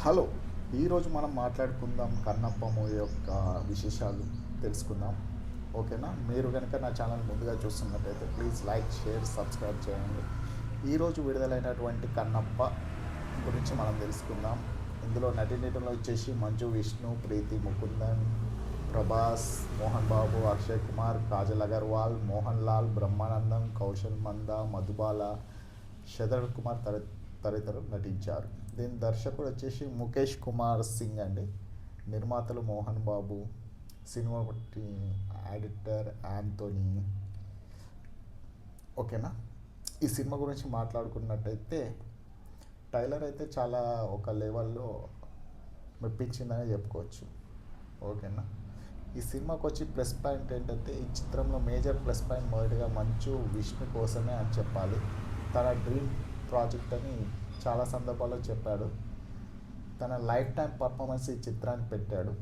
Hello, ఈరోజు మనం మాట్లాడుకుందాం కన్నప్ప మూవీ యొక్క విశేషాలు తెలుసుకుందాం. ఓకేనా? మీరు కనుక నా ఛానల్ ముందుగా చూస్తున్నట్టయితే ప్లీజ్ లైక్, షేర్, సబ్స్క్రైబ్ చేయండి. ఈరోజు విడుదలైనటువంటి కన్నప్ప గురించి మనం తెలుసుకుందాం. ఇందులో నటీనటులు వచ్చేసి మంచు విష్ణు, ప్రీతి ముకుందన్, ప్రభాస్, మోహన్ బాబు, అక్షయ్ కుమార్, కాజల్ అగర్వాల్, మోహన్ లాల్, బ్రహ్మానందం, కౌశల్ మంద, మధుబాల, శరత్ కుమార్ తదితరులు నటించారు. దీని దర్శకుడు వచ్చేసి ముఖేష్ కుమార్ సింగ్ అండి. నిర్మాతలు Mohan Babu, cinema editor Anthony. ఓకేనా? ఈ సినిమా గురించి మాట్లాడుకున్నట్టయితే ట్రైలర్ అయితే చాలా ఒక లెవెల్లో మెప్పించిందని చెప్పుకోవచ్చు. ఓకేనా? ఈ సినిమాకి వచ్చి ప్లస్ పాయింట్ ఏంటంటే, ఈ చిత్రంలో మేజర్ ప్లస్ పాయింట్ మొదటిగా మంచు విష్ణు కోసమే అని చెప్పాలి. తన డ్రీమ్ ప్రాజెక్ట్ అని చాలా సందర్భాల్లో చెప్పాడు. తన లైఫ్ టైం పర్ఫార్మెన్స్ ఈ చిత్రానికి పెట్టాడు.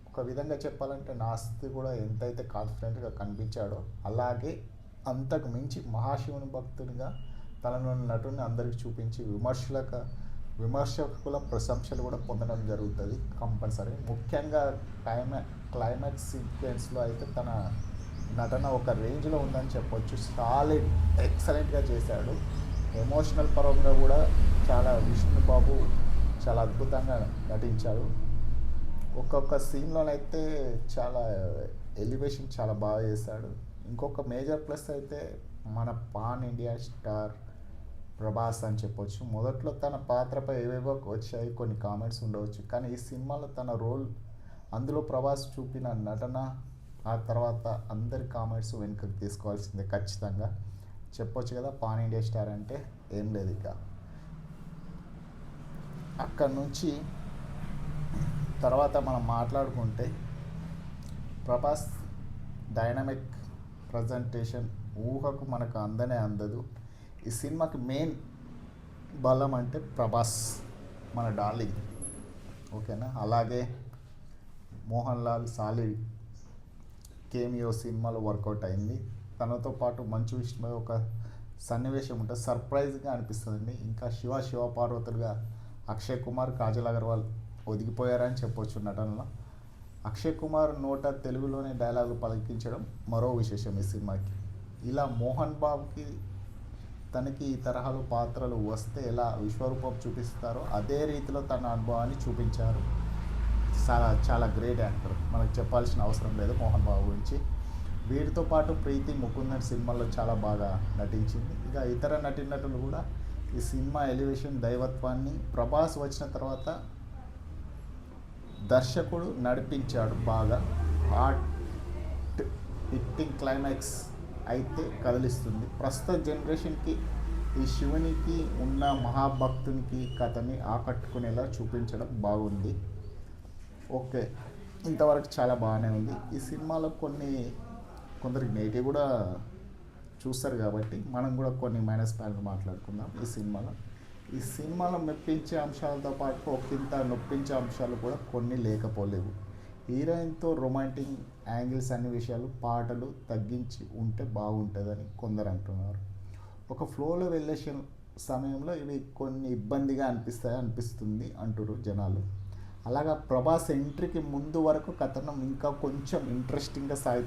ఒక విధంగా చెప్పాలంటే నాస్తి కూడా ఎంతైతే కాన్ఫిడెంట్గా కనిపించాడో, అలాగే అంతకు మించి మహాశివుని భక్తునిగా తనను నటుని అందరికీ చూపించి విమర్శకుల ప్రశంసలు కూడా పొందడం జరుగుతుంది కంపల్సరీ. ముఖ్యంగా క్లైమాక్స్ సీక్వెన్స్లో అయితే తన నటన ఒక రేంజ్లో ఉందని చెప్పొచ్చు. సాలిడ్, ఎక్సలెంట్గా చేశాడు. ఎమోషనల్ పరంగా కూడా చాలా విష్ణుబాబు చాలా అద్భుతంగా నటించాడు. ఒక్కొక్క సీన్లోనైతే చాలా ఎలివేషన్ చాలా బాగా చేశాడు. ఇంకొక మేజర్ ప్లస్ అయితే మన పాన్ ఇండియా స్టార్ ప్రభాస్ అని చెప్పొచ్చు. మొదట్లో తన పాత్రపై ఏవేవో వచ్చాయి, కొన్ని కామెంట్స్ ఉండవచ్చు, కానీ ఈ సినిమాలో తన రోల్, అందులో ప్రభాస్ చూపిన నటన, ఆ తర్వాత అందరి కామెంట్స్ వెనుకకు తీసుకోవాల్సిందే ఖచ్చితంగా చెప్పొచ్చు కదా. పాన్ ఇండియా స్టార్ అంటే ఏం లేదు. ఇక అక్కడ నుంచి తర్వాత మనం మాట్లాడుకుంటే ప్రభాస్ డైనమిక్ ప్రజెంటేషన్ ఊహకు మనకు అందదు. ఈ సినిమాకి మెయిన్ బలం అంటే ప్రభాస్, మన డార్లింగ్. ఓకేనా? అలాగే మోహన్ లాల్ సాలిడ్ కేమియో సినిమాలో వర్కౌట్ అయింది. తనతో పాటు మంచు విష్ణు ఒక సన్నివేశం ఉంటుంది, సర్ప్రైజ్గా అనిపిస్తుందండి. ఇంకా శివ పార్వతులుగా అక్షయ్ కుమార్, కాజల్ అగర్వాల్ ఒదిగిపోయారని చెప్పొచ్చు నటనలో. అక్షయ్ కుమార్ నోట తెలుగులోనే డైలాగులు పలికించడం మరో విశేషం ఈ సినిమాకి. ఇలా మోహన్ బాబుకి తనకి ఈ తరహాలో పాత్రలు వస్తే ఎలా విశ్వరూపం చూపిస్తారో అదే రీతిలో తన అనుభవాన్ని చూపించారు. చాలా గ్రేట్ యాక్టర్, మనకు చెప్పాల్సిన అవసరం లేదు మోహన్ బాబు గురించి. వీరితో పాటు ప్రీతి ముకుందన్ సినిమాలో చాలా బాగా నటించింది. ఇక ఇతర నటీనటులు కూడా ఈ సినిమా ఎలివేషన్, దైవత్వాన్ని ప్రభాస్ వచ్చిన తర్వాత దర్శకుడు నడిపించాడు బాగా. హార్ట్ హిట్టింగ్ క్లైమాక్స్ అయితే కదిలిస్తుంది. ప్రస్తుత జనరేషన్కి ఈ శివునికి ఉన్న మహాభక్తునికి కథని ఆకట్టుకునేలా చూపించడం బాగుంది. ఓకే, ఇంతవరకు చాలా బాగానే ఉంది. ఈ సినిమాలో కొందరికి నెగిటివ్ కూడా చూస్తారు కాబట్టి మనం కూడా కొన్ని మైనస్ పాయింట్లు మాట్లాడుకుందాం. ఈ సినిమాలో మెప్పించే అంశాలతో పాటు ఒకంత నొప్పించే అంశాలు కూడా కొన్ని లేకపోలేవు. హీరోయిన్తో రొమాంటిక్ యాంగిల్స్, అన్ని విషయాలు, పాటలు తగ్గించి ఉంటే బాగుంటుందని కొందరు అంటున్నారు. ఒక ఫ్లోలో వెళ్ళే సమయంలో ఇవి కొన్ని ఇబ్బందిగా అనిపిస్తుంది అంటారు జనాలు. అలాగా ప్రభాస్ ఎంట్రీకి ముందు వరకు కథనం ఇంకా కొంచెం ఇంట్రెస్టింగ్గా సాగుతుంది.